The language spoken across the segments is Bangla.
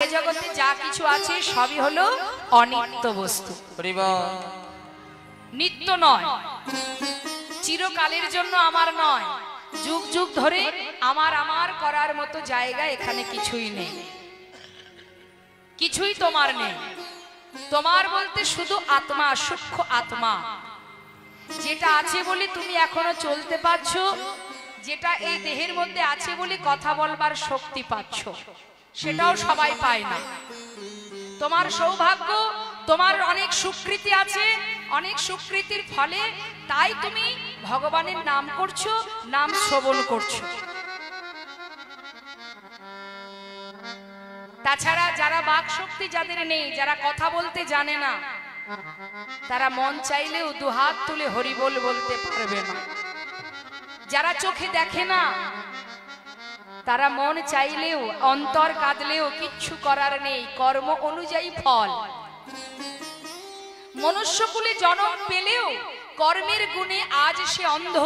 জগতে যা কিছু আছে সবই হলো অনিত্য বস্তু। নিত্য নয়, চিরকালের জন্য আমার নয়, যুগ যুগ ধরে আমার আমার করার মতো জায়গা এখানে কিছুই নেই, কিছুই তোমার নেই। তোমার বলতে শুধু আত্মা, সূক্ষ্ম আত্মা যেটা আছে বলে তুমি এখনো চলতে পারছো, যেটা এই দেহের মধ্যে আছে বলে কথা বলবার শক্তি পাচ্ছ, সেটাও সবাই পায় না। তোমার সৌভাগ্য, তোমার অনেক সুকৃতি আছে, অনেক সুকৃতির ফলে তাই তুমি ভগবানের নাম করছো, নাম শ্রবণ করছো। তাছাড়া যারা বাক শক্তি যাদের নেই, যারা কথা বলতে জানে না, তারা মন চাইলেও দুহাত তুলে হরি বল বলতে পারবে না। যারা চোখে দেখে না, তারা মন চাইলেও অন্তর কাঁদলেও কিচ্ছু করার নেই, কর্ম অনুযায়ী ফল। মনুষ্যকুলে জন্ম পেলেও কর্মের গুণে আজ সে অন্ধ,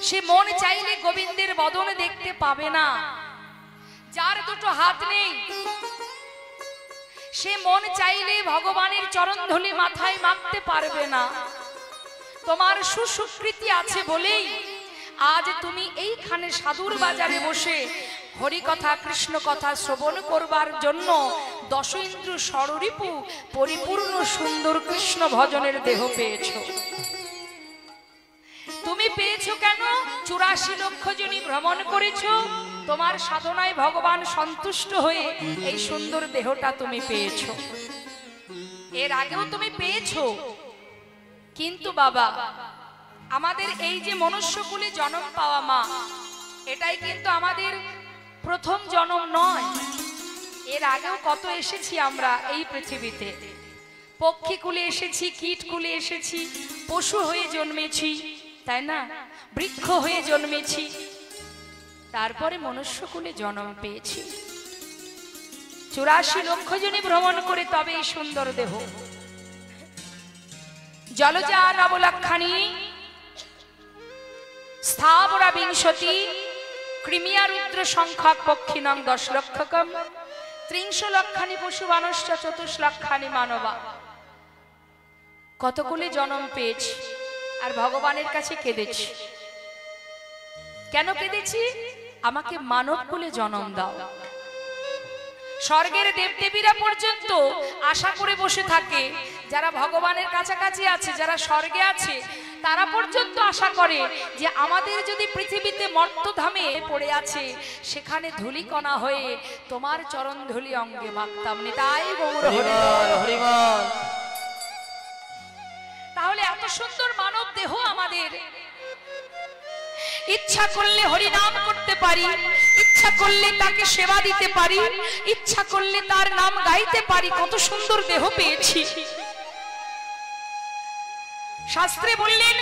সে মন চাইলে গোবিন্দের বদন দেখতে পাবে না। যার দুটো হাত নেই, সে মন চাইলে ভগবানের চরণ ধুলি মাথায় মাখতে পারবে না। তোমার সুসুকৃতি আছে বলেই আজ তুমি এইখানে সাধুর বাজারে বসে হরি কথা, কৃষ্ণ কথা শ্রবণ করবার জন্য দশ ইন্দ্র ষড়রিপু পরিপূর্ণ সুন্দর কৃষ্ণ ভজনের দেহ পেয়েছো। তুমি পেয়েছো কেন? 84 লক্ষ জনী ভ্রমণ করেছো, তোমার সাধনায় ভগবান সন্তুষ্ট হয়ে এই সুন্দর দেহটা তুমি পেয়েছো। এর আগেও তুমি পেয়েছো, কিন্তু বাবা আমাদের এই যে মনুষ্যকুলে জন্ম পাওয়া মা, এটাই কিন্তু আমাদের প্রথম জন্ম নয়। এর আগেও কত এসেছি আমরা এই পৃথিবীতে, পক্ষী কুলে এসেছি, কীট কুলে এসেছি, পশু হয়ে জন্মেছি, তাই না? বৃক্ষ হয়ে জন্মেছি, তারপরে মনুষ্যকুলে জন্ম পেয়েছি। 84 লক্ষ জনী ভ্রমণ করে তবে এই সুন্দর দেহ। জলজা নবলক্ষাণী স্থাবরা বিংশতি কৃমিয়া রুদ্র সংখ্যক পক্ষিণং 10 লক্ষকম 30 লক্ষানি পশু মানুষ্য 24 লক্ষানি মানবা। কতগুলি জন্ম পেয়েছি আর ভগবানের কাছে কেঁদেছি। কেন কেঁদেছি? আমাকে মানব কুলে জন্ম দাও। স্বর্গের দেবদেবীরা পর্যন্ত আশা করে বসে থাকে, যারা ভগবানের কাছাকাছি আছে, যারা স্বর্গে আছে, তারা পর্যন্ত আশা করে যে আমাদের যদি পৃথিবীতে মর্তধামে পড়ে আছে, সেখানে ধূলিকণা হয়ে তোমার চরণ ধূলি অঙ্গে মাখতাম। তাই গৌর হরি বল। তাহলে এত সুন্দর মানব দেহ আমাদের, ইচ্ছা করলে হরি নাম করতে পারি, ইচ্ছা করলে তাকে সেবা দিতে পারি, ইচ্ছা করলে তার নাম গাইতে পারি। কত সুন্দর দেহ পেয়েছি। শাস্ত্রে বললেন,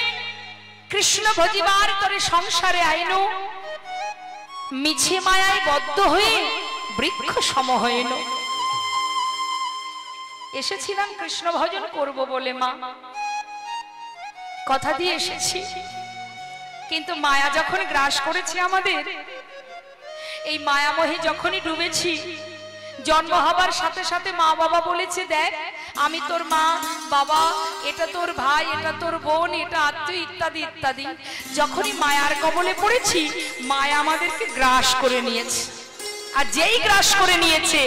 কৃষ্ণ ভজিবার তরে সংসারে আইনো, মিছে মায়ায় বদ্ধ হয়ে বৃক্ষ সম হইল। এসেছিলাম কৃষ্ণ ভজন করব বলে মা, কথা দিয়ে এসেছি, কিন্তু মায়া যখন গ্রাস করেছে আমাদের, এই মায়ামোহে যখনই ডুবেছি, জন্ম হবার সাথে সাথে মা বাবা বলেছে, দেখ আমি তোর মা, বাবা এটা তোর ভাই, এটা তোর বোন, এটা আত্মীয় ইত্যাদি ইত্যাদি। যখনই মায়ার কবলে পড়েছি, মায়া আমাদেরকে গ্রাস করে নিয়েছে। আর যেই গ্রাস করে নিয়েছে,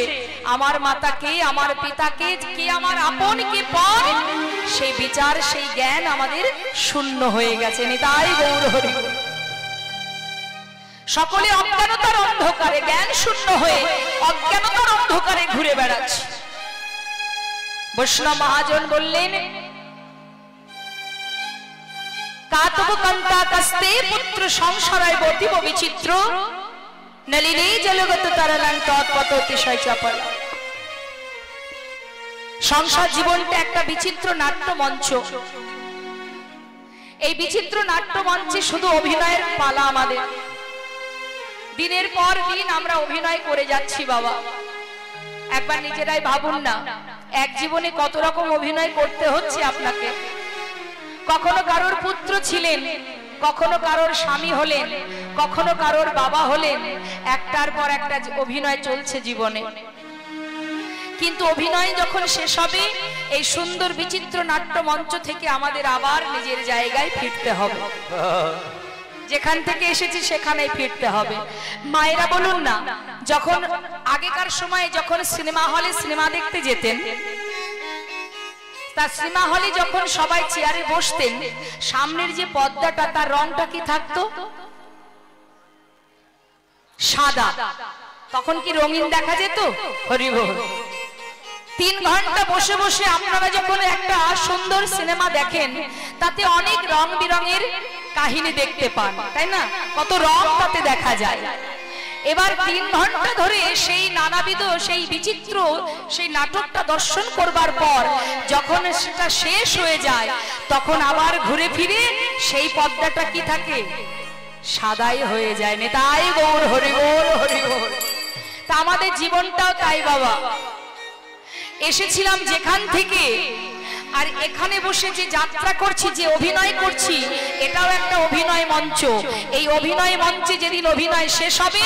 আমার মাতাকে, আমার পিতাকে, কে আমার আপন কে পর, সেই বিচার, সেই জ্ঞান আমাদের শূন্য হয়ে গেছে। নিতাই গৌর হরি। সকলে অজ্ঞানতার অন্ধকারে, জ্ঞান শূন্য হয়ে অজ্ঞানতার অন্ধকারে ঘুরে বেড়াচ্ছে। বৈষ্ণব মহাজন বললেন, কাতব কান্তা কাস্তে পুত্র সংসারায় বতিব বিচিত্র নলিনী জলগত তারানাং তৎপত অতিশয় চপল। সংসার জীবনটা একটা বিচিত্র নাট্য মঞ্চ। এই বিচিত্র নাট্য মঞ্চে শুধু অভিনয়ের পালা আমাদের। দিনের পর দিন আমরা অভিনয় করে যাচ্ছি বাবা। একবার নিজেরাই ভাবুন না, এক জীবনে কত রকম অভিনয় করতে হচ্ছে আপনাকে। কখনো কারোর পুত্র ছিলেন, কখনো কারোর স্বামী হলেন, কখনো কারোর বাবা হলেন, একটার পর একটা অভিনয় চলছে জীবনে। কিন্তু অভিনয় যখন শেষ হবে এই সুন্দর বিচিত্র নাট্য মঞ্চ থেকে আমাদের আবার নিজের জায়গায় ফিরতে হবে, যেখান থেকে এসেছি সেখানেই ফিরতে হবে। মায়েরা বলুন না, যখন আগেকার সময়ে যখন সিনেমা হলে সিনেমা দেখতে যেতেন, তা সিনেমা হলে যখন সবাই চেয়ারে বসতেন, সামনের যে পর্দাটা তার রংটা কি থাকতো? সাদা। তখন কি রঙিন দেখা যেত? হরি বল। 3 ঘন্টা বসে বসে আপনারা যখন একটা সুন্দর সিনেমা দেখেন, তাতে অনেক রং বিরঙের কাহিনী দেখতে পান, তাই না? কত রং তাতে দেখা যায়। এবার 3 ঘন্টা ধরে সেই নানাবিধ সেই বিচিত্র সেই নাটকটা দর্শন করবার পর যখন সেটা শেষ হয়ে যায়, তখন আবার ঘুরে ফিরে সেই পর্দাটা কি থাকে? সাদাই হয়ে যায়। নিতাই গৌর হরি বল, হরি বল। তা আমাদের জীবনটাও তাই বাবা। এসেছিলাম যেখান থেকে, আর এখানে বসে যে যাত্রা করছি, যে অভিনয় করছি, এটাও একটা অভিনয় মঞ্চ। এই অভিনয় মঞ্চে যেদিন অভিনয় শেষ হবে,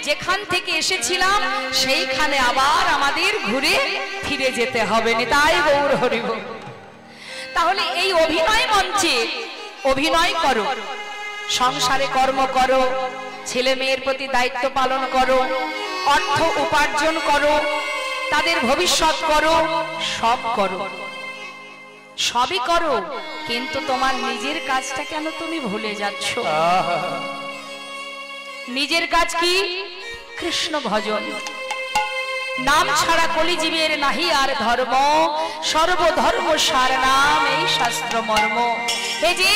যেখান থেকে এসেছিলাম সেইখানে আবার আমাদের ঘুরে ফিরে যেতে হবে। নিতাই গৌর হরি বল। তাহলে এই অভিনয় মঞ্চে অভিনয় করো, সংসারে কর্ম করো, ছেলে মেয়ের প্রতি দায়িত্ব পালন করো, অর্থ উপার্জন করো, তাদের ভবিষ্যৎ করো, সব করো, সবই করো, কিন্তু তোমার নিজের কাজটা কেন তুমি ভুলে যাচ্ছ? নিজের কাজ কি? কৃষ্ণ ভজন। নাম ছাড়া কলিজীবের নাহি আর ধর্ম, সর্বধর্ম সার নাম এই শাস্ত্র মর্ম। হে জি,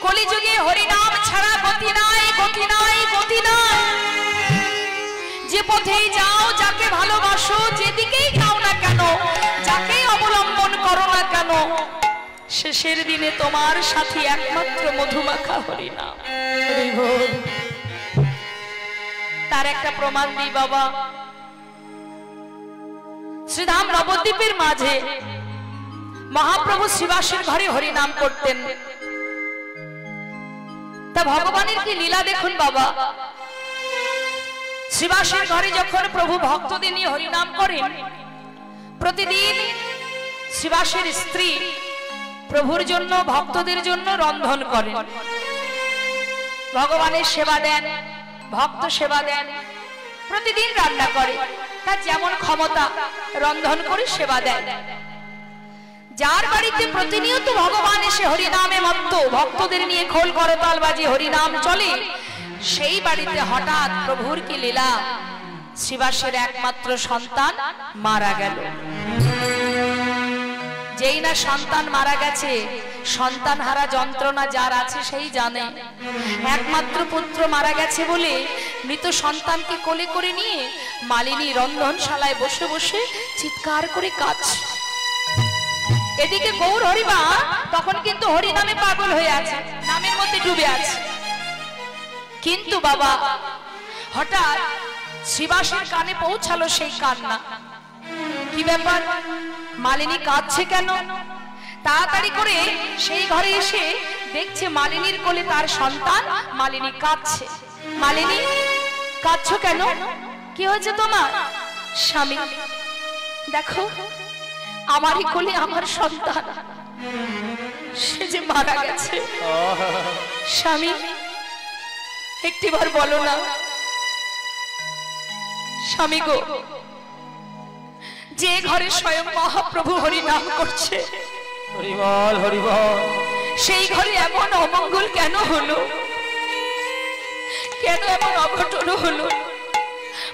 কলিযুগে হরিনাম ছাড়া গতি নাই, গতি নাই, গতি নাই। যে পথেই যাও, যাকে ভালোবাসো, যেদিকেই যাও না কেন, যাকেই অবলম্বন করো না কেন, শেষের দিনে তোমার সাথী একমাত্র মধুমাখা হরিনাম। তার একটা প্রমাণ দিই বাবা। শ্রীধাম নবদ্বীপের মাঝে মহাপ্রভু শ্রীবাসের ঘরে হরিনাম করতেন। তা ভগবানের কি লীলা দেখুন বাবা। শ্রীবাসের ঘরে যখন প্রভু ভক্তদের নিয়ে হরিনাম করেন, প্রতিদিন শ্রীবাসের স্ত্রী প্রভুর জন্য, ভক্তদের জন্য রন্ধন করেন, ভগবানের সেবা দেন, ভক্ত সেবা দেন, প্রতিদিন রান্না করে, তার যেমন ক্ষমতা রন্ধন করে সেবা দেন। যার বাড়িতে প্রতিনিয়ত ভগবান এসে হরিনামে মত্ত, ভক্তদের নিয়ে খোল করতাল বাজি হরিনাম চলে, সেই বাড়িতে হঠাৎ প্রভুর কি লীলা, শ্রীবাসের একমাত্র সন্তান মারা গেল। যেই না সন্তান মারা গেছে, সন্তান হারা যন্ত্রণা যার আছে সেই জানে। একমাত্র পুত্র মারা গেছে বলে মৃত সন্তানকে কোলে করে নিয়ে মালিনী রন্ধনশালায় বসে বসে চিৎকার করে কাঁদছে। এদিকে গৌর হরিমা তখন কিন্তু হরিনামে পাগল হয়ে আছে, নামের মধ্যে ডুবে আছে। কিন্তু বাবা হঠাৎ শ্রীবাসের কানে পৌঁছালো সেই কান্না। কি ব্যাপার, মালিনী কাঁদছে কেন? তাড়াতাড়ি করে সেই ঘরে এসে দেখছে মালিনীর কোলে তার সন্তান, মালিনী কাঁদছে। মালিনী, কাঁদছো কেন? কি হয়েছে তোমার? স্বামী, দেখো আমারই কোলে আমার সন্তান, সে যে মারা গেছে। স্বামী, একটিবার বলো না। স্বামী গো, যে ঘরে স্বয়ং মহাপ্রভু হরি নাম করছে, হরিবল হরিবল, সেই ঘরে এমন অমঙ্গল কেন হলো? কেন এমন অঘটন হলো?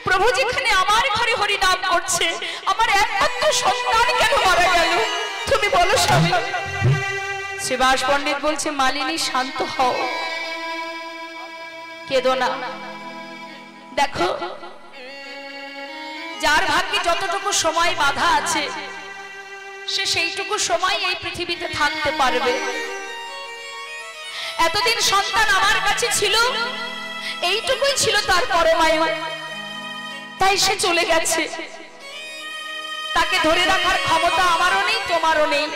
প্রভু যেখানে আমার ঘরে হরি নাম করছে, আমার একমাত্র সন্তান কেন মারা গেল? তুমি বলো স্বামী। শ্রীবাস পণ্ডিত বলছে, মালিনী শান্ত হও, কেঁদো না। দেখো, যার ভাগ্যে যতটুকু সময় বাধা আছে, সে সেইটুকু সময় এই পৃথিবীতে থাকতে পারবে। এতদিন সন্তান আমার কাছে ছিল, এইটুকুই ছিল তার পরমায়ু, তাই সে চলে গেছে। তাকে ধরে রাখার ক্ষমতা আমারও নেই, তোমারও নেই।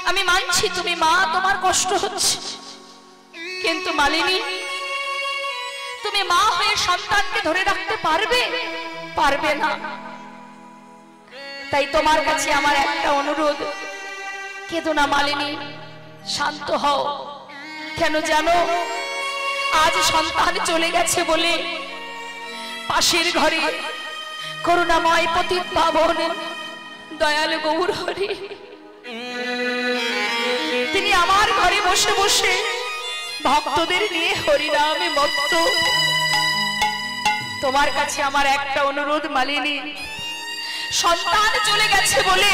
আমি মানছি তুমি মা, তোমার কষ্ট হচ্ছে, কিন্তু মালিনী, তুমি মা হয়ে সন্তানকে ধরে রাখতে পারবে? পারবে না। তাই তোমার কাছে আমার একটা অনুরোধ, কেঁদো না মালিনী, শান্ত হও। কেন জানো, আজ সন্তান চলে গেছে বলে পাশের ঘরে করুণাময় পতিত পাবন দয়াল গৌর হরি তিনি আমার ঘরে বসে বসে ভক্তদের নিয়ে হরিনামে মত্ত। তোমার কাছে আমার একটা অনুরোধ মালিনী, সন্তান চলে গেছে বলে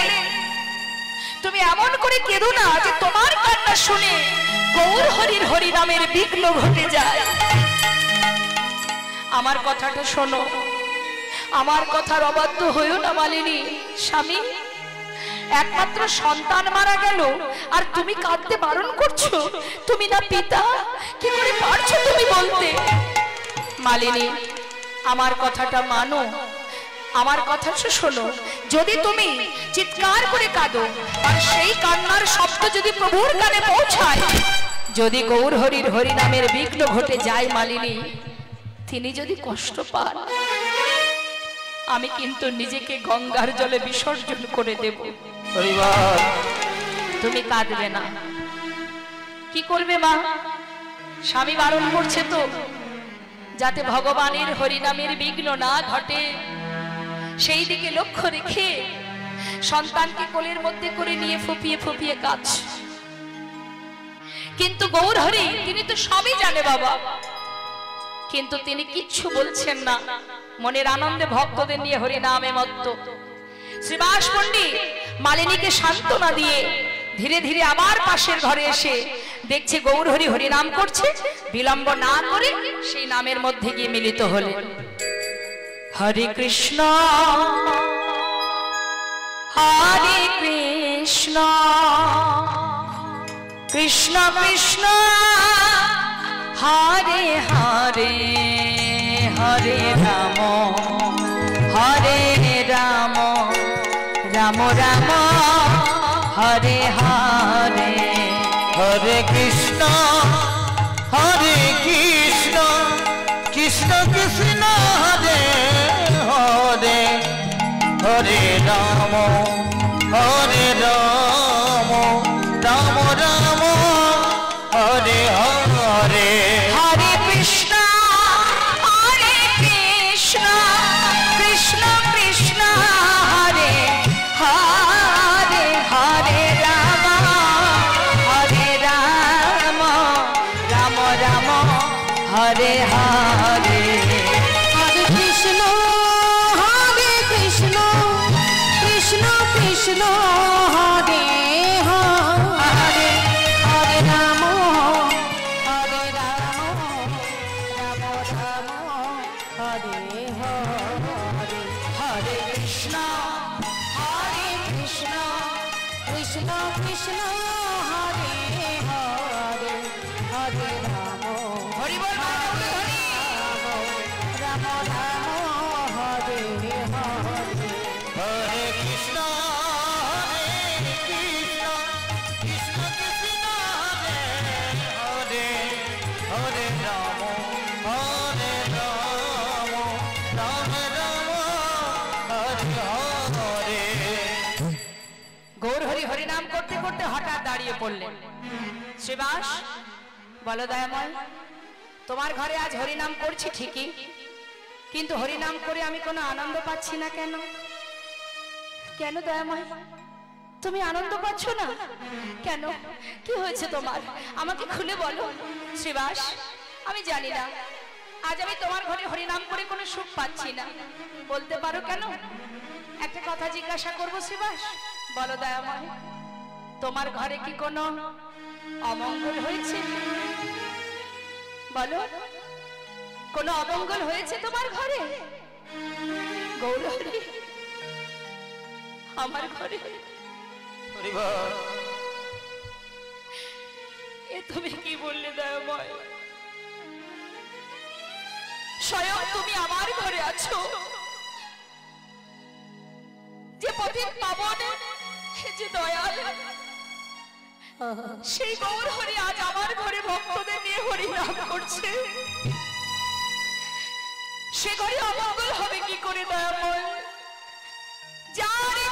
তুমি এমন করে কেঁদো না যে তোমার কান্না শুনে গৌর হরির হরিনামের বিঘ্ন ঘটে যায়। আমার কথাটা শোনো, আমার কথার অবাধ্য হইও না মালিনী। স্বামী, একমাত্র সন্তান মারা গেল আর তুমি কাঁদতে বারণ করছো? তুমি না পিতা, কি করে পারছো তুমি বলতে? মালিনী, আমার কথাটা মানো, আমার কথা শোনো। যদি তুমি চিৎকার করে কাঁদো আর সেই কান্নার শব্দ যদি প্রভুর কানে পৌঁছায়, যদি গৌর হরির হরিনামের বিঘ্ন ঘটে যায় মালিনী, তিনি যদি কষ্ট পান, আমি কিন্তু নিজেকে গঙ্গার জলে বিসর্জন করে দেব। তুমি কাঁদবে না। কি করবে মা? স্বামী বারণ করছে তো, যাতে ভগবানের হরিনামের বিঘ্ন না ঘটে সেই দিকে লক্ষ্য রেখে সন্তানকে কোলের মধ্যে করে নিয়ে ফুপিয়ে ফুপিয়ে কাঁদছ। কিন্তু গৌর হরি তিনি তো সবই জানে বাবা, কিন্তু তিনি কিচ্ছু বলছেন না, মনের আনন্দে ভক্তদের নিয়ে হরিনামে মত্ত। শ্রীবাস পণ্ডিত মালিনীকে সান্ত্বনা দিয়ে ধীরে ধীরে আবার পাশের ঘরে এসে দেখছে গৌর হরি হরিনাম করছে, বিলম্ব না করে সেই নামের মধ্যে গিয়ে মিলিত হলে। হরে কৃষ্ণ হরে কৃষ্ণ কৃষ্ণ কৃষ্ণ হরে হরে হরে রাম হরে রাম রাম রাম হরে হরে। হরে কৃষ্ণ কৃষ্ণ কৃষ্ণ হরে হরে হরে রাম রাম রাম হরে হরে। হরে কৃষ্ণ হরে কৃষ্ণ কৃষ্ণ কৃষ্ণ হরে হরে হরে রাম রাম রাম হরে হরে। হরে কৃষ্ণ কৃষ্ণ কৃষ্ণ হরে হরে হরে রাম রাম রাম হরে হরে। হরে কৃষ্ণ কৃষ্ণ কৃষ্ণ কৃষ্ণ হরে হরে হরে রাম হরি বল রাম রাম হরে হরে। হরে কৃষ্ণ কৃষ্ণ কৃষ্ণ হরে হরে হরে রাম রাম রাম হরে হরে। গৌর হরি হরিনাম করতে করতে হঠাৎ দাঁড়িয়ে পড়লেন। শ্রীবাস, বলো দয়াময়, তোমার ঘরে আজ হরিনাম করছি ঠিকই, কিন্তু হরিনাম করে আমি কোনো আনন্দ পাচ্ছি না। কেন কেন দয়াময়, তুমি আনন্দ পাচ্ছ না কেন? কি হয়েছে তোমার, আমাকে খুলে বলো। শ্রীবাস, আমি জানি না, আজ আমি তোমার ঘরে হরিনাম করে কোনো সুখ পাচ্ছি না। বলতে পারো কেন? একটা কথা জিজ্ঞাসা করবো শ্রীবাস, বলো দয়াময়, তোমার ঘরে কি কোনো অমঙ্গল হয়েছে? বলো, কোনো অমঙ্গল হয়েছে তোমার ঘরে? গৌর হরি, আমার ঘরে এ তুমি কি বললে দয়াময়? স্বয়ং তুমি আমার ঘরে আছো, যে পতিত পাবন, যে দয়াল, সেই গৌর হরি আজ আমার ঘরে ভক্তদের নিয়ে হরিনাম করছে। সে ঘরে অমঙ্গল হবে কি করে দয়াময়? যার ঘরে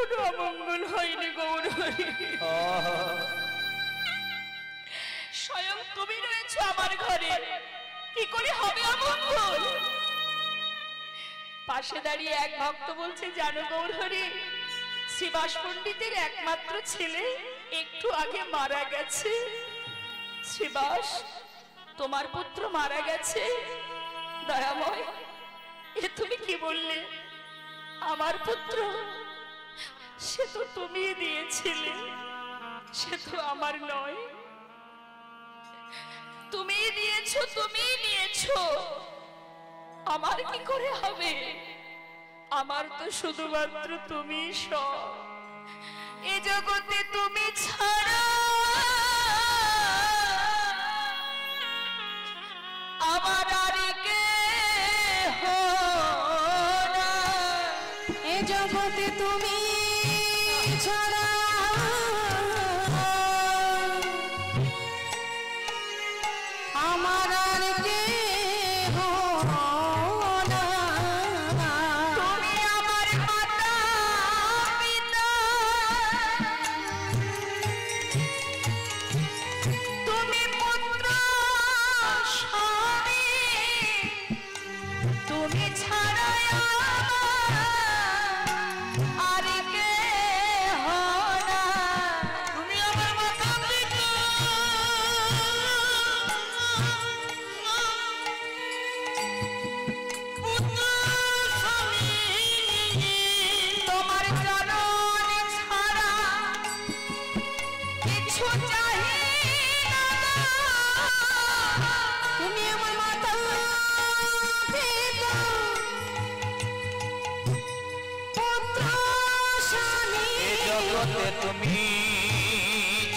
কোনো অমঙ্গল হয়নি গৌরহরি। স্বয়ং তুমি রয়েছো আমার ঘরে, কি করে হবে অমঙ্গল? পাশে দাঁড়িয়ে এক ভক্ত বলছে, জানো গৌরহরি, শ্রীবাস পণ্ডিতের একমাত্র ছেলে একটু আগে মারা গেছে। শ্রীবাস, তোমার পুত্র মারা গেছে? দয়াময়, এ তুমি কি বললে? আমার পুত্র, সে তো তুমি দিয়েছিলে, সে তো আমার নয়। তুমি দিয়েছো, তুমি নিয়েছো, আমার কি করে হবে? আমার তো শুধুমাত্র তুমি সব। এ জগতে তুমি ছাড়া আমার আর কেহ নাই। এ জগতে তুমি ছাড়া আমার আর কেহ নাই। তুমি আমার মাতা পিতা, তুমি পুত্র স্বামী, তুমি ছাড়া আর কেহ নাই। তুমি আমার মাতা পিতা, তোমার চরণ ছাড়া কিছু চাহি না। তুমি আমার মাতা পিতা পুত্র স্বামী। এ জগতে তুমি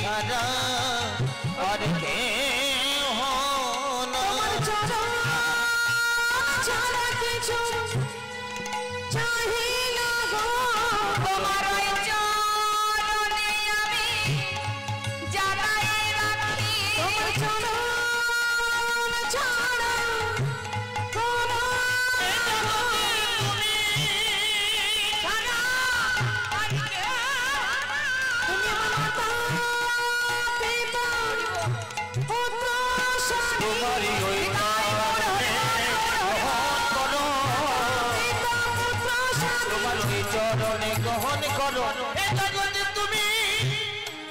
ছাড়া আর কেহ তোমার নাই। চরণ ছাড়া কিছু চাহি না গো। তোমার ওই চরণে আমি জানাই রাখি, তোমার চরণ ছাড়া কোনো ছাড়া আর কেহ তুমি আমার মাতা পিতা পুত্র স্বামী। তোমারই ওই নামে গ্রহণ করো, পিতা পুত্র স্বামী। তোমার ওই চরণে গ্রহণ করো। এ জগতে তুমি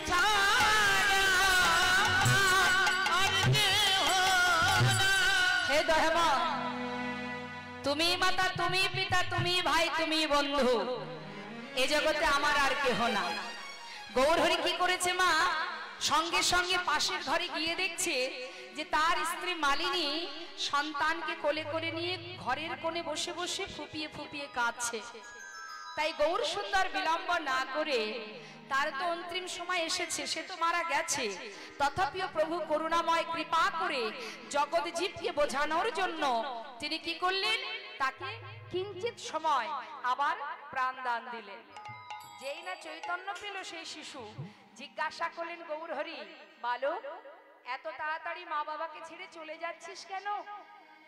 ছাড়া আর কেহ নাই। হে দয়াময়, তুমি মাতা, তুমি পিতা, তুমি ভাই, তুমি বন্ধু, এ জগতে আমার আর কেহ না। গৌরহরি কি করেছে মা, সঙ্গে সঙ্গে পাশের ঘরে গিয়ে দেখছে যে তার স্ত্রী মালিনী সন্তানকে কোলে করে নিয়ে ঘরের কোণে বসে বসে ফুপিয়ে ফুপিয়ে কাঁদছে। তাই গৌর সুন্দর বিলম্ব না করে, তার তো অন্তিম সময় এসেছে, সে তো মারা গেছে, তথাপিও প্রভু করুণাময় কৃপা করে জগৎ জীবকে বোঝানোর জন্য তিনি কি করলেন, তাকে কিঞ্চিত সময় আবার প্রাণদান দিলেন। যেই না চৈতন্য পেল সেই শিশু, জিজ্ঞাসা করলেন, গৌরহরি বালক, এত তাড়াতাড়ি মা বাবাকে ছেড়ে চলে যাচ্ছিস কেন?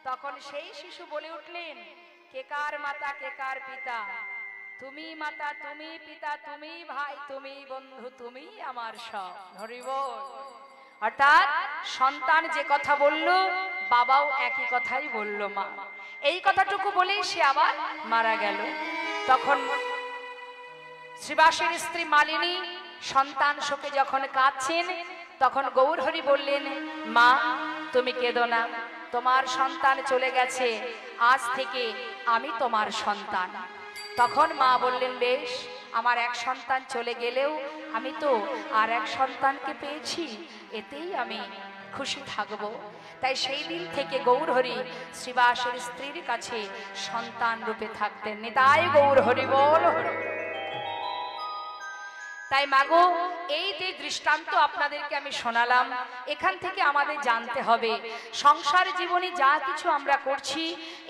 তখন সেই শিশু বলে উঠলেন, কে কার মাতা, কে কার পিতা? তুমি মাতা, তুমি পিতা, তুমি ভাই, তুমি বন্ধু, তুমি আমার সব। হরি বল। অর্থাৎ সন্তান যে কথা বলল, বাবাও একই কথাই বলল মা। এই কথাটুকু বলেই সে আবার মারা গেল। তখন শ্রীবাসের স্ত্রী মালিনী সন্তান শোকে যখন কাঁদছেন, তখন গৌরহরি বললেন, মা তুমি কেঁদো না, তোমার সন্তান চলে গেছে, আজ থেকে আমি তোমার সন্তান। তখন মা বললেন, বেশ, আমার এক সন্তান চলে গেলেও আমি তো আর এক সন্তানকে পেয়েছি, এতেই আমি খুশি থাকব। তাই সেই দিন থেকে গৌরহরি শ্রীবাসের স্ত্রীর কাছে সন্তান রূপে থাকতেন। নিতাই গৌর হরি বল। তাই মাগো, এই যে দৃষ্টান্ত আপনাদেরকে আমি শোনালাম, এখান থেকে আমাদের জানতে হবে সংসার জীবনে যা কিছু আমরা করছি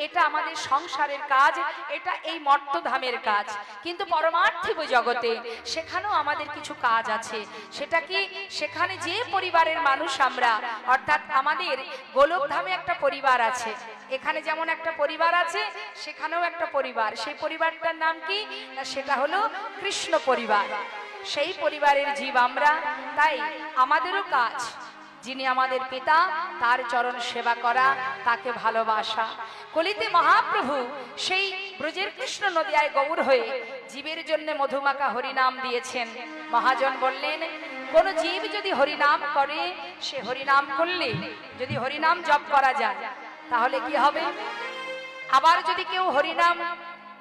এটা আমাদের সংসারের কাজ, এটা এই মর্তধামের কাজ, কিন্তু পরমার্থিক জগতে সেখানেও আমাদের কিছু কাজ আছে। সেটা কি? সেখানে যে পরিবারের মানুষ আমরা, অর্থাৎ আমাদের গোলকধামে একটা পরিবার আছে, এখানে যেমন একটা পরিবার আছে সেখানেও একটা পরিবার, সেই পরিবারটার নাম কি? না, সেটা হলো কৃষ্ণ পরিবার, সেই পরিবারের জীব আমরা। তাই আমাদেরও কাজ, যিনি আমাদের পিতা তার চরণ সেবা করা, তাকে ভালোবাসা। কলিতে মহাপ্রভু সেই ব্রজের কৃষ্ণ নদিয়ায় গৌর হয়ে জীবের জন্য মধুমাখা হরিনাম দিয়েছেন। মহাজন বললেন, কোন জীব যদি হরিনাম করে, সে হরিনাম করলে যদি হরিনাম জপ করা যায় তাহলে কি হবে? আবার যদি কেউ হরিনাম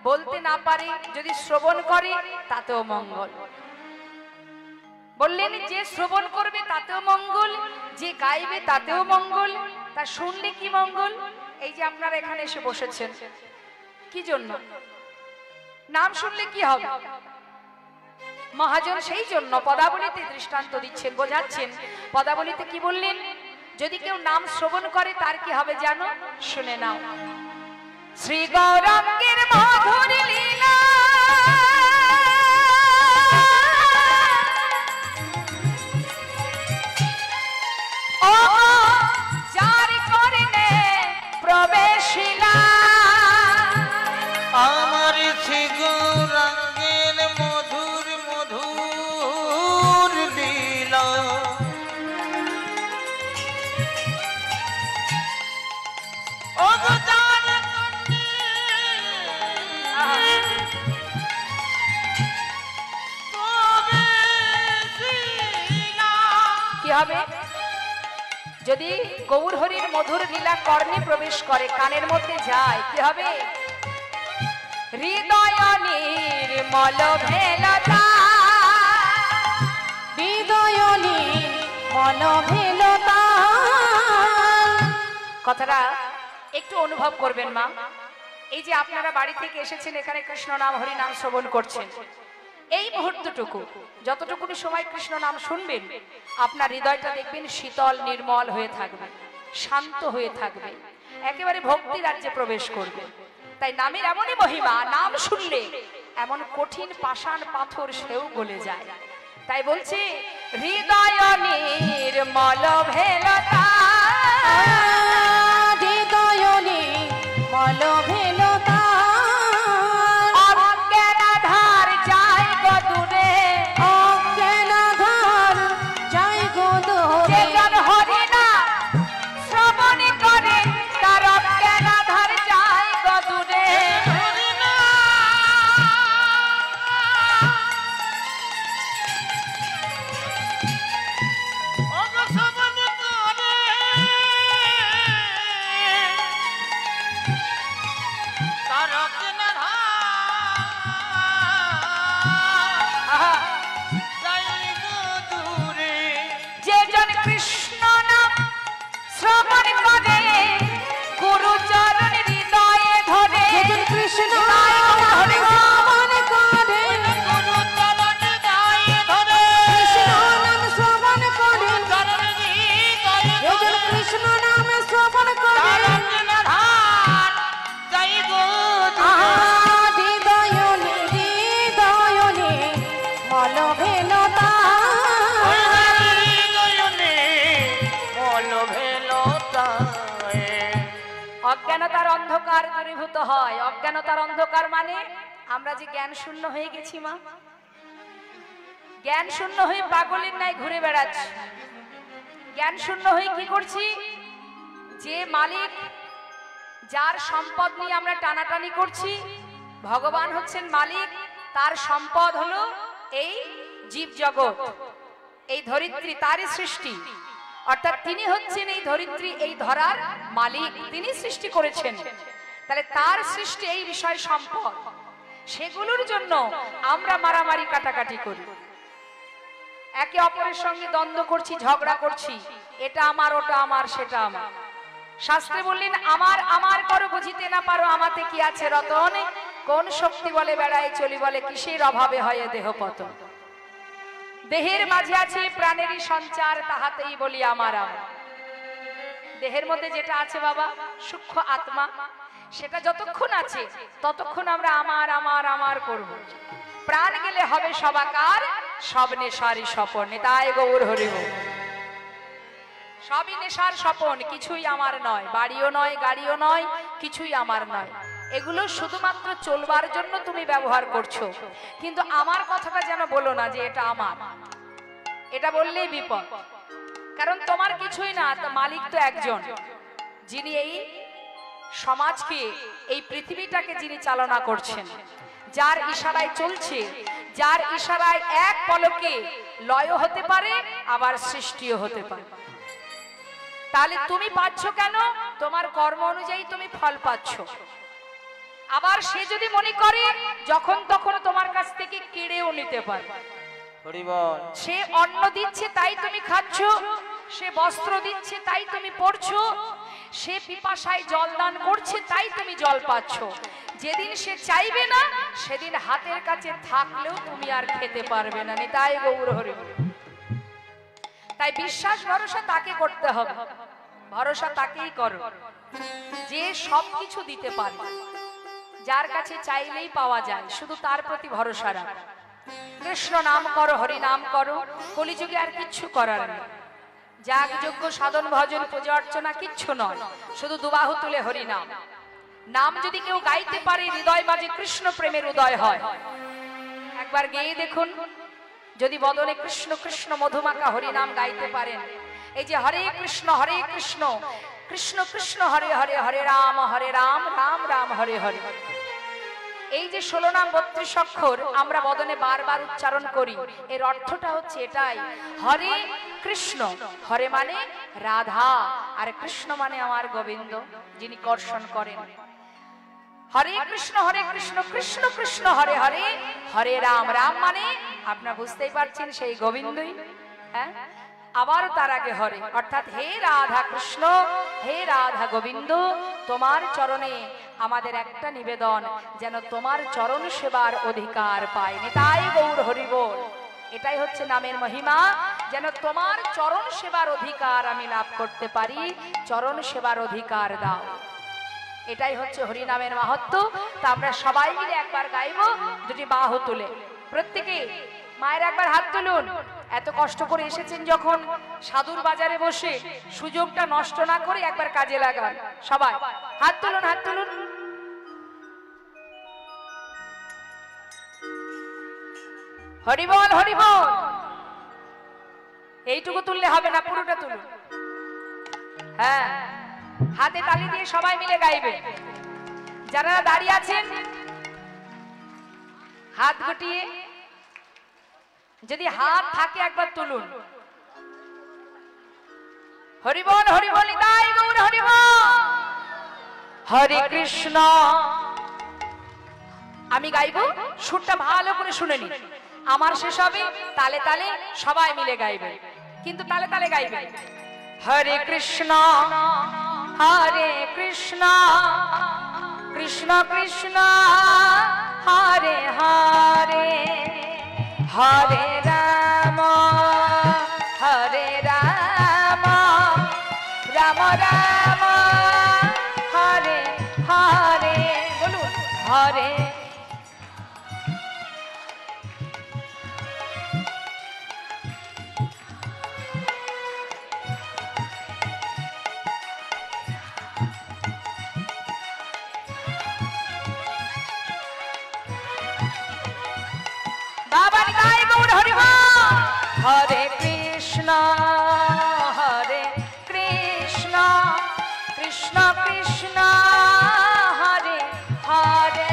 বলতে না পারে, যদি শ্রবণ করে তাতেও মঙ্গল। বললেন, যে শ্রবণ করবে তাতেও মঙ্গল, যে গাইবে তাতেও মঙ্গল। তা শুনলে কি মঙ্গল? এই যে আপনারা এখানে এসে বসেছেন, কি জন্য? নাম শুনলে কি হবে? মহাজন সেই জন্য পদাবলিতে দৃষ্টান্ত দিচ্ছেন, বোঝাচ্ছেন। পদাবলিতে কি বললেন? যদি কেউ নাম শ্রবণ করে তার কি হবে জানো? শুনে নাও। শ্রী গৌরাঙ্গের মধুর লীলা, যার করলে প্রবেশিলা, আমার শ্রী গৌরাঙ্গের মধুর মধুর লীলা, অবতার কি হবে? যদি গৌর হরির মধুর লীলা কর্ণে প্রবেশ করে, কানের মধ্যে যায়, কি হবে? হৃদয় নির্মল ভেলতা, হৃদয় নির্মল ভেলতা। কথাটা একটু অনুভব করবেন মা। এই যে আপনারা বাড়ি থেকে এসেছেন, এখানে কৃষ্ণ নাম হরি নাম শ্রবণ করছেন, এই মুহূর্তটুকু যতটুকু সময় কৃষ্ণ নাম শুনবেন, আপনার হৃদয়টা দেখবেন শীতল নির্মল হয়ে থাকবে, শান্ত হয়ে থাকবে, একেবারে ভক্তি রাজ্যে প্রবেশ করবে। তাই নামের এমনই মহিমা, নাম শুনলে এমন কঠিন পাষাণ পাথর সেও গলে যায়। তাই বলছে হৃদয় নির্মল ভেলতা, হৃদয় নির্মল ভেলতা। অজ্ঞানাধার যায় গো দূরে, অজ্ঞানাধার যায় গো দূরে। যে জন হরি নাম শ্রবণ করে তার অজ্ঞানাধার যায় গো দূরে। যে জন কৃষ্ণ নাম শ্রবণ করে গুরু চরণ হৃদয়ে ধরে, যেজন কৃষ্ণ হৃদয় ধরে গো। শ্রবণ করে, কৃষ্ণ নাম শ্রবণ করে, যেজন কৃষ্ণ নাম শ্রবণ করে। হৃদয় নির্মল ভেলতা। অজ্ঞানতার অন্ধকার দূরীভূত হয়। অজ্ঞানতার অন্ধকার মানে আমরা যে জ্ঞান শূন্য হয়ে গেছি মা, জ্ঞান শূন্য হয়ে পাগলের ন্যায় ঘুরে বেড়াচ্ছি। জ্ঞান শূন্য হয়ে কি করছি? যে মালিক, যার সম্পদ নিয়ে আমরা টানাটানি করছি, ভগবান হচ্ছেন মালিক, তার সম্পদ হলো এই জীব জগৎ, এই ধরিত্রী, তারই সৃষ্টি। অর্থাৎ তিনি হচ্ছেন এই ধরিত্রী, এই ধরার মালিক, তিনি সৃষ্টি করেছেন। তাহলে তার সৃষ্টি এই বিষয় সম্পদ, সেগুলোর জন্য আমরা মারামারি কাটাকাটি করি, একে অপরের সঙ্গে দ্বন্দ্ব করছি, ঝগড়া করছি, এটা আমার, ওটা আমার, সেটা আমার। শাস্ত্রে বললেন, আমার আমার করো বুঝিতে না পারো, আমাতে কি আছে রতন, কোন শক্তি বলে বেড়ায় চলি, বলে কিসের অভাবে হয় দেহ পতন। দেহের মাঝে আছে প্রাণেরই সঞ্চার, তাহাতেই বলি আমার আমার। দেহের মধ্যে যেটা আছে বাবা সূক্ষ্ম আত্মা, সেটা যতক্ষণ আছে ততক্ষণ আমরা আমার আমার আমার করব। প্রাণ গেলে হবে সবাকার, সব নেশারই স্বপন। তাই গৌর হরি বল। সবই নেশার স্বপন, কিছুই আমার নয়, বাড়িও নয়, গাড়িও নয়, কিছুই আমার নয়। এগুলো শুধুমাত্র চলবার জন্য তুমি ব্যবহার করছো, কিন্তু আমার কথাটা যেন বলো না যে এটা আমার। এটা বললেই বিপদ, কারণ তোমার কিছুই না, মালিক তো একজন, যিনি এই সমাজকে, এই পৃথিবীটাকে যিনি চালনা করছেন, যার ইশারায় চলছে, যার ইশারায় এক পলকে লয় হতে পারে আবার সৃষ্টিও হতে পারে। তাহলে তুমি পাচ্ছ কেন? তোমার কর্ম অনুযায়ী তুমি ফল পাচ্ছ। আবার সে যদি মনে করে যখন তখন তোমার কাছ থেকে কেড়েও নিতে পারে। সে অন্ন দিচ্ছে তাই তুমি খাচ্ছ, সে বস্ত্র দিচ্ছে তাই তুমি পরছো, সে পিপাসায় জল দান করছে তাই তুমি জল পাচ্ছ। যেদিন সে চাইবে না সেদিন হাতের কাছে থাকলেও তুমি আর খেতে পারবে না। তাই গৌর হরি। তাই বিশ্বাস ভরসা তাকে করতে হবে, ভরসা তাকেই করো যে সবকিছু দিতে পারে, যার কাছে চাইলেই পাওয়া যায়, শুধু তার প্রতি ভরসা রাখো। কৃষ্ণ নাম করো, হরি নাম করো, কলিযুগে আর কিচ্ছু করার নেই। যাগ যজ্ঞ সাধন ভজন পূজা অর্চনা কিচ্ছু নয়, শুধু দুবাহু তুলে হরি নাম। নাম যদি কেউ গাইতে পারে, হৃদয় মাঝে কৃষ্ণ প্রেমের উদয় হয়। একবার গেয়ে দেখুন, যদি বদনে কৃষ্ণ কৃষ্ণ মধুমাখা হরি নাম গাইতে পারেন। এই যে হরে কৃষ্ণ কৃষ্ণ কৃষ্ণ হরে হরে, হরে রাম রাম রাম হরে হরে, এই যে 16 নাম 32 অক্ষর আমরা বদনে বারবার উচ্চারণ করি, এর অর্থটা হচ্ছে এটাই, হরে কৃষ্ণ। হরে মানে রাধা, আর কৃষ্ণ মানে আমার গোবিন্দ, যিনি কর্ষণ করেন। হরে কৃষ্ণ কৃষ্ণ কৃষ্ণ হরে হরে, হরে রাম রাম মানে আপনারা বুঝতেই পারছেন সেই গোবিন্দই। হ্যাঁ, আবার তার আগে হরে, অর্থাৎ হে রাধা কৃষ্ণ, হে রাধা গোবিন্দ, তোমার চরণে আমাদের একটা নিবেদন, যেন তোমার চরণ সেবার অধিকার পাই। তাই গৌর হরি বল। এটাই হচ্ছে নামের মহিমা, যেন তোমার চরণ সেবার অধিকার আমি লাভ করতে পারি, চরণ সেবার অধিকার দাও। এটাই হচ্ছে হরি নামের মাহাত্ম্য। তা আমরা সবাই মিলে একবার গাইবো, দুটি বাহু তুলে। প্রত্যেকে মায়ের একবার হাত তুলুন। এত কষ্ট করে এসেছেন যখন, সাধুর বাজারে বসে সুযোগটা নষ্ট না করে একবার কাজে লাগান। সবাই হাত তুলুন, হাত তুলুন। হরি বল, হরি বল। এইটুকু তুললে হবে না, পুরোটা তুলুন। হ্যাঁ, হাতে তালি দিয়ে সবাই মিলে গাইবে। যারা দাঁড়িয়ে আছেন হাত গুটিয়ে, যদি হাত থাকে একবার তুলুন। হরি বল, হরি বল, নিতাই গৌর হরি বল। হরে কৃষ্ণ। আমি গাইবো, সুরটা ভালো করে শুনে নিন। আমার শেষ হবে, তালে তালে সবাই মিলে গাইবে, কিন্তু তালে তালে গাইবে। হরে কৃষ্ণ কৃষ্ণ কৃষ্ণ হরে হরে, হরে রাম রাম রাম হরে হরে। বলুন হরে। বাবা নিতাই গৌর হরি বল। হরে কৃষ্ণ কৃষ্ণ কৃষ্ণ হরে হরে,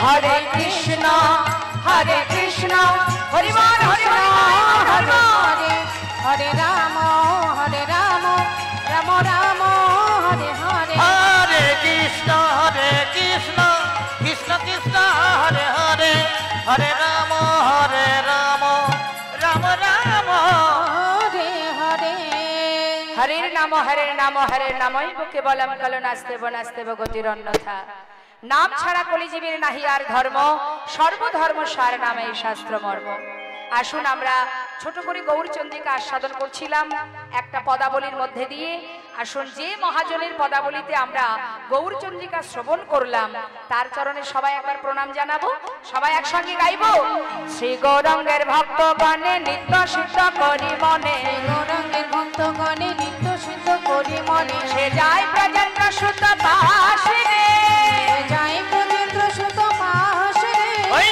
হরে কৃষ্ণ হরি বল হরি বল হরে হরে হরে রাম রাম রাম হরে হরে হরে কৃষ্ণ কৃষ্ণ কৃষ্ণ হরে হরে হরে রাম রাম রাম হরে হরে হরের নাম হরের নামই বুকে বলম কালো নাস্তেব গতির অন্যথা নাম ছাড়া কলিজীবের নাহি আর ধর্ম সর্বধর্ম সার নামে শাস্ত্র মর্ম। আসুন আমরা ছোট করে গৌরচন্দ্রিকা আস্বাদন করছিলাম একটা পদাবলীর মধ্যে দিয়ে। আসুন যে মহাজনের পদাবলীতে আমরা গৌরচন্দ্রিকা শ্রবণ করলাম তার চরণে সবাই একবার প্রণাম জানাবো, সবাই একসঙ্গে গাইবো। শ্রী গৌরাঙ্গের ভক্তগণে নিত্য সিদ্ধ করি মনে, গৌরাঙ্গের ভক্তগণে নিত্য সিদ্ধ করি মনে, সে যায় ব্রজেন্দ্র সুত পাশে রে, যাই ব্রজেন্দ্র সুত পাশে রে, ওই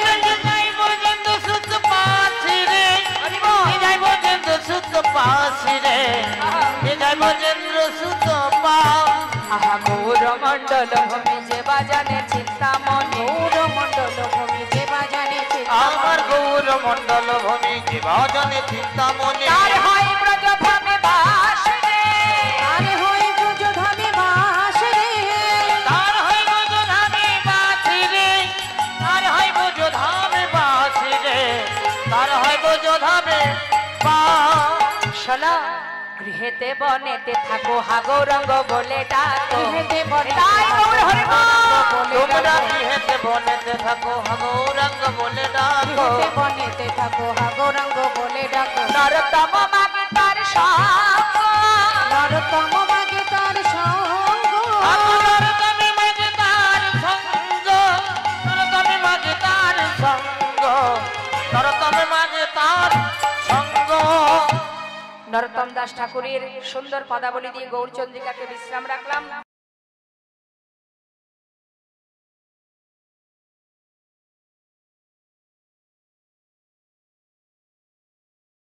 যাই পর্যন্ত সুত পাছি রে, যাই পর্যন্ত সুত পাছি রে, যাই পর্যন্ত সুত পা। আহা গৌর মণ্ডল ভূমি যে বাজানে চিন্তামণি, গৌরমণ্ডল ভূমি যে বাজানে আমার গৌর মণ্ডল ভূমি কি ভজনে চিন্তামণি, তার হয় ব্রজধামে বাস রে, তার হয় ব্রজধামে বাস রে, তার হয় ব্রজধামে বাছি রে, তার হয় ব্রজধামে বাছি রে, তার হয় ব্রজধামে বা। শোনো গৃহেতে বনেতে থাকো হা গৌরঙ্গ বলে ডাকো, গৃহেতে বনেতে তাই গৌর হরি বল। তোমরা গৃহেতে বনেতে থাকো গৌরাঙ্গ বলে ডাকো, গৃহেতে বনেতে থাকো হা গৌরাঙ্গ বলে ডাকো, নরতম মাগে তার সঙ্গ, নরতম মাগে তার সঙ্গ, নরতমে মাঝে তার সঙ্গ, নরতমে মাঝে তার সঙ্গ, নরতমে মাঝে তার সঙ্গ। নরোত্তম দাস ঠাকুরের সুন্দর পদাবলী দিয়ে গৌরচন্দ্রিকাকে বিশ্রাম রাখলাম।